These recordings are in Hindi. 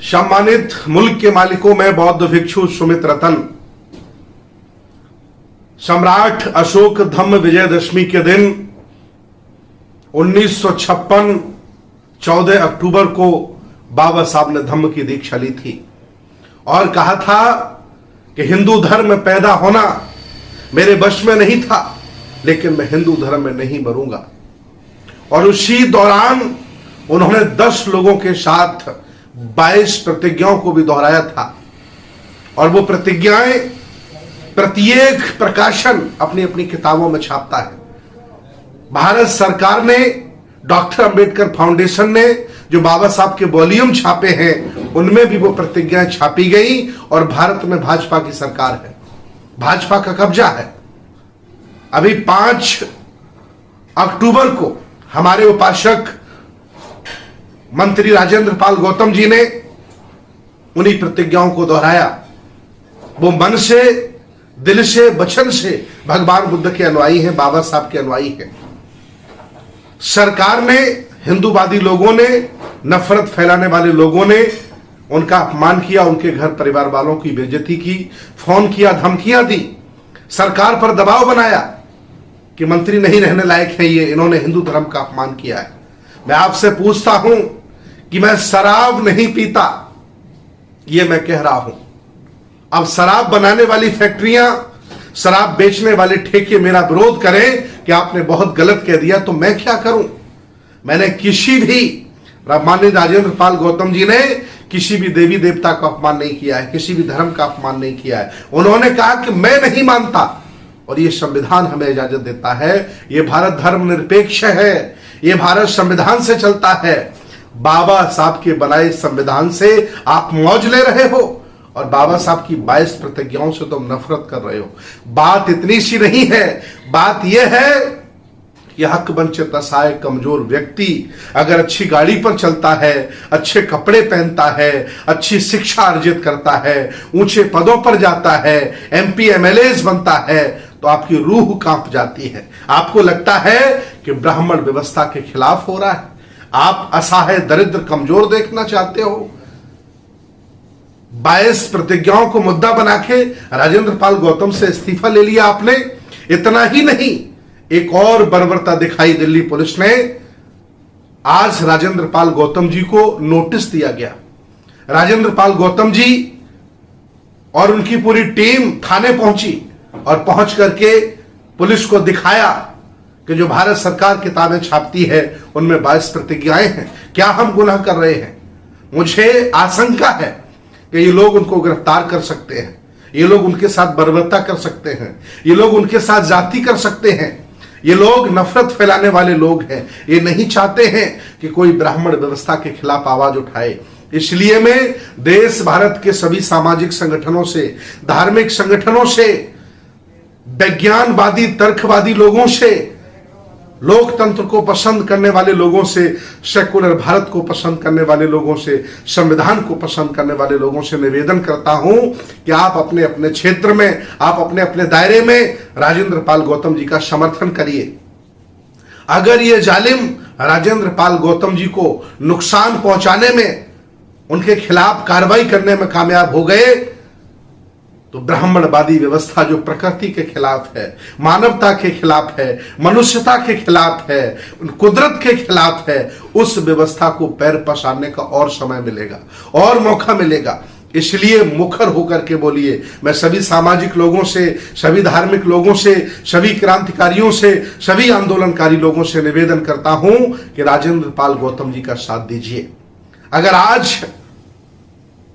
सम्मानित मुल्क के मालिकों में बौद्ध भिक्षु सुमित रतन, सम्राट अशोक धम्म विजयदशमी के दिन 1956 14 अक्टूबर को बाबा साहब ने धम्म की दीक्षा ली थी और कहा था कि हिंदू धर्म में पैदा होना मेरे वश में नहीं था, लेकिन मैं हिंदू धर्म में नहीं मरूंगा। और उसी दौरान उन्होंने 10 लोगों के साथ 22 प्रतिज्ञाओं को भी दोहराया था और वो प्रतिज्ञाएं प्रत्येक प्रकाशन अपनी अपनी किताबों में छापता है। भारत सरकार ने, डॉक्टर अंबेडकर फाउंडेशन ने जो बाबा साहब के वॉल्यूम छापे हैं उनमें भी वो प्रतिज्ञाएं छापी गई और भारत में भाजपा की सरकार है, भाजपा का कब्जा है। अभी 5 अक्टूबर को हमारे उपासक मंत्री राजेंद्र पाल गौतम जी ने उन्हीं प्रतिज्ञाओं को दोहराया। वो मन से, दिल से, वचन से भगवान बुद्ध के अनुयायी हैं, बाबा साहब के अनुयायी हैं। सरकार ने, हिंदूवादी लोगों ने, नफरत फैलाने वाले लोगों ने उनका अपमान किया, उनके घर परिवार वालों की बेइज्जती की, फोन किया, धमकियां दी, सरकार पर दबाव बनाया कि मंत्री नहीं रहने लायक है ये, इन्होंने हिंदू धर्म का अपमान किया है। मैं आपसे पूछता हूं कि मैं शराब नहीं पीता, ये मैं कह रहा हूं। अब शराब बनाने वाली फैक्ट्रियां, शराब बेचने वाले ठेके मेरा विरोध करें कि आपने बहुत गलत कह दिया, तो मैं क्या करूं। मैंने किसी भी, माननीय राजेंद्र पाल गौतम जी ने किसी भी देवी देवता का अपमान नहीं किया है, किसी भी धर्म का अपमान नहीं किया है। उन्होंने कहा कि मैं नहीं मानता और ये संविधान हमें इजाजत देता है। ये भारत धर्मनिरपेक्ष है, ये भारत संविधान से चलता है। बाबा साहब के बनाए संविधान से आप मौज ले रहे हो और बाबा साहब की 22 प्रतिज्ञाओं से तुम नफरत कर रहे हो। बात इतनी सी नहीं है, बात यह है कि हक वंचित असहाय कमजोर व्यक्ति अगर अच्छी गाड़ी पर चलता है, अच्छे कपड़े पहनता है, अच्छी शिक्षा अर्जित करता है, ऊंचे पदों पर जाता है, MP MLAs बनता है, तो आपकी रूह कांप जाती है। आपको लगता है कि ब्राह्मण व्यवस्था के खिलाफ हो रहा है। आप असहाय, दरिद्र, कमजोर देखना चाहते हो। 22 प्रतिज्ञाओं को मुद्दा बना के राजेंद्र पाल गौतम से इस्तीफा ले लिया आपने। इतना ही नहीं, एक और बर्बरता दिखाई दिल्ली पुलिस ने। आज राजेंद्र पाल गौतम जी को नोटिस दिया गया। राजेंद्र पाल गौतम जी और उनकी पूरी टीम थाने पहुंची और पहुंच करके पुलिस को दिखाया कि जो भारत सरकार किताबें छापती है उनमें 22 प्रतिज्ञाएं हैं। क्या हम गुनाह कर रहे हैं? मुझे आशंका है कि ये लोग उनको गिरफ्तार कर सकते हैं, ये लोग उनके साथ बर्बरता कर सकते हैं, ये लोग उनके साथ जाति कर सकते हैं। ये लोग नफरत फैलाने वाले लोग हैं। ये नहीं चाहते हैं कि कोई ब्राह्मण व्यवस्था के खिलाफ आवाज उठाए। इसलिए मैं देश भारत के सभी सामाजिक संगठनों से, धार्मिक संगठनों से, विज्ञानवादी, तर्कवादी लोगों से, लोकतंत्र को पसंद करने वाले लोगों से, सेकुलर भारत को पसंद करने वाले लोगों से, संविधान को पसंद करने वाले लोगों से निवेदन करता हूं कि आप अपने अपने क्षेत्र में, आप अपने अपने दायरे में राजेंद्र पाल गौतम जी का समर्थन करिए। अगर ये जालिम राजेंद्र पाल गौतम जी को नुकसान पहुंचाने में, उनके खिलाफ कार्रवाई करने में कामयाब हो गए तो ब्राह्मणवादी व्यवस्था जो प्रकृति के खिलाफ है, मानवता के खिलाफ है, मनुष्यता के खिलाफ है, कुदरत के खिलाफ है, उस व्यवस्था को पैर पसारने का और समय मिलेगा और मौका मिलेगा। इसलिए मुखर होकर के बोलिए। मैं सभी सामाजिक लोगों से, सभी धार्मिक लोगों से, सभी क्रांतिकारियों से, सभी आंदोलनकारी लोगों से निवेदन करता हूं कि राजेंद्र पाल गौतम जी का साथ दीजिए। अगर आज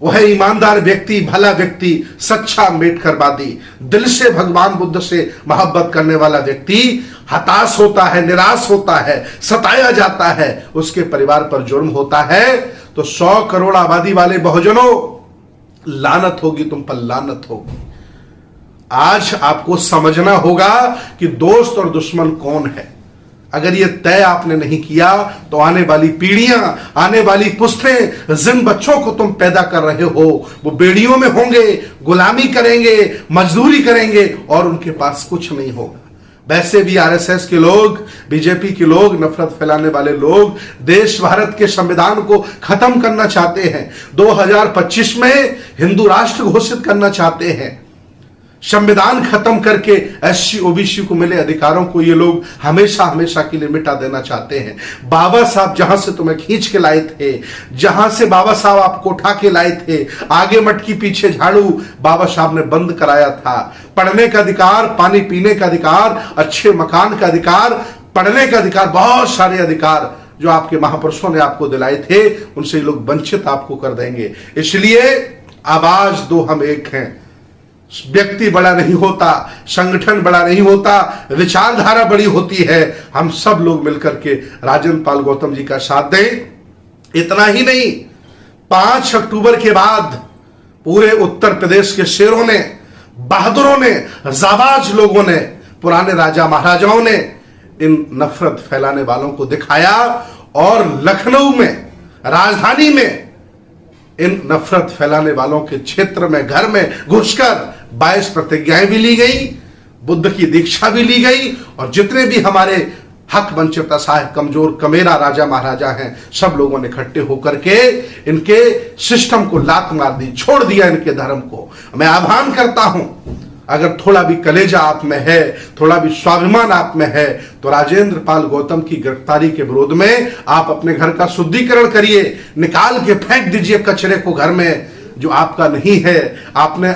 वह ईमानदार व्यक्ति, भला व्यक्ति, सच्चा अम्बेडकरवादी, दिल से भगवान बुद्ध से मोहब्बत करने वाला व्यक्ति हताश होता है, निराश होता है, सताया जाता है, उसके परिवार पर जुर्म होता है, तो 100 करोड़ आबादी वाले बहुजनों, लानत होगी तुम पर, लानत होगी। आज आपको समझना होगा कि दोस्त और दुश्मन कौन है। अगर ये तय आपने नहीं किया तो आने वाली पीढ़ियां, आने वाली पुश्तें, जिन बच्चों को तुम पैदा कर रहे हो वो बेड़ियों में होंगे, गुलामी करेंगे, मजदूरी करेंगे और उनके पास कुछ नहीं होगा। वैसे भी आरएसएस के लोग, बीजेपी के लोग, नफरत फैलाने वाले लोग देश भारत के संविधान को खत्म करना चाहते हैं। 2025 में हिंदू राष्ट्र घोषित करना चाहते हैं। संविधान खत्म करके एससी ओबीसी को मिले अधिकारों को ये लोग हमेशा हमेशा के लिए मिटा देना चाहते हैं। बाबा साहब जहां से तुम्हें खींच के लाए थे, जहां से बाबा साहब आपको उठा के लाए थे, आगे मटकी पीछे झाड़ू, बाबा साहब ने बंद कराया था। पढ़ने का अधिकार, पानी पीने का अधिकार, अच्छे मकान का अधिकार, पढ़ने का अधिकार, बहुत सारे अधिकार जो आपके महापुरुषों ने आपको दिलाए थे, उनसे ये लोग वंचित आपको कर देंगे। इसलिए आवाज दो, हम एक हैं। व्यक्ति बड़ा नहीं होता, संगठन बड़ा नहीं होता, विचारधारा बड़ी होती है। हम सब लोग मिलकर के राजेंद्र पाल गौतम जी का साथ दें। इतना ही नहीं, 5 अक्टूबर के बाद पूरे उत्तर प्रदेश के शेरों ने, बहादुरों ने, जाबाज लोगों ने, पुराने राजा महाराजाओं ने इन नफरत फैलाने वालों को दिखाया और लखनऊ में, राजधानी में इन नफरत फैलाने वालों के क्षेत्र में, घर में घुसकर 22 प्रतिज्ञाएं भी ली गई, बुद्ध की दीक्षा भी ली गई, और जितने भी हमारे हक वंचित असहाय कमजोर कमेरा राजा महाराजा हैं, सब लोगों ने इकट्ठे होकर के इनके सिस्टम को लात मार दी, छोड़ दिया इनके धर्म को। मैं आह्वान करता हूं, अगर थोड़ा भी कलेजा आप में है, थोड़ा भी स्वाभिमान आप में है, तो राजेंद्र पाल गौतम की गिरफ्तारी के विरोध में आप अपने घर का शुद्धिकरण करिए, निकाल के फेंक दीजिए कचरे को घर में जो आपका नहीं है। आपने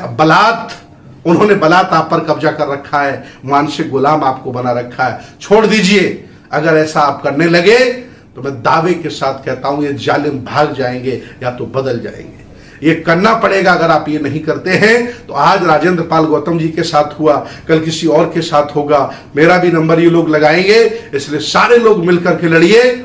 उन्होंने बलात् आप पर कब्जा कर रखा है, मानसिक गुलाम आपको बना रखा है, छोड़ दीजिए। अगर ऐसा आप करने लगे तो मैं दावे के साथ कहता हूं, ये जालिम भाग जाएंगे या तो बदल जाएंगे। ये करना पड़ेगा। अगर आप ये नहीं करते हैं तो आज राजेंद्र पाल गौतम जी के साथ हुआ, कल किसी और के साथ होगा। मेरा भी नंबर ये लोग लगाएंगे, इसलिए सारे लोग मिलकर के लड़िए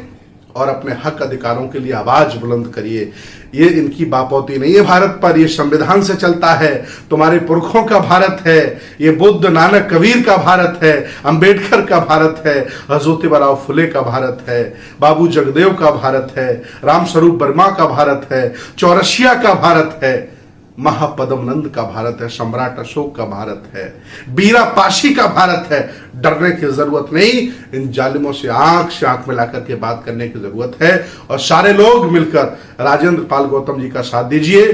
और अपने हक अधिकारों के लिए आवाज बुलंद करिए। ये इनकी बापौती नहीं है भारत पर, ये संविधान से चलता है। तुम्हारे पुरखों का भारत है, ये बुद्ध, नानक, कबीर का भारत है, अंबेडकर का भारत है, ज्योतिबा फुले का भारत है, बाबू जगदेव का भारत है, रामस्वरूप वर्मा का भारत है, चौरसिया का भारत है, महापद्मनंद का भारत है, सम्राट अशोक का भारत है, बीरा पाशी का भारत है। डरने की जरूरत नहीं, इन जालिमों से आंख मिलाकर के बात करने की जरूरत है। और सारे लोग मिलकर राजेंद्र पाल गौतम जी का साथ दीजिए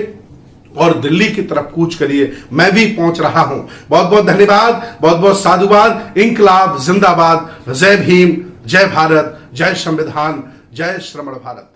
और दिल्ली की तरफ कूच करिए। मैं भी पहुंच रहा हूं। बहुत बहुत धन्यवाद, बहुत बहुत साधुवाद। इंकलाब जिंदाबाद। जय भीम, जय भारत, जय संविधान, जय श्रमण भारत।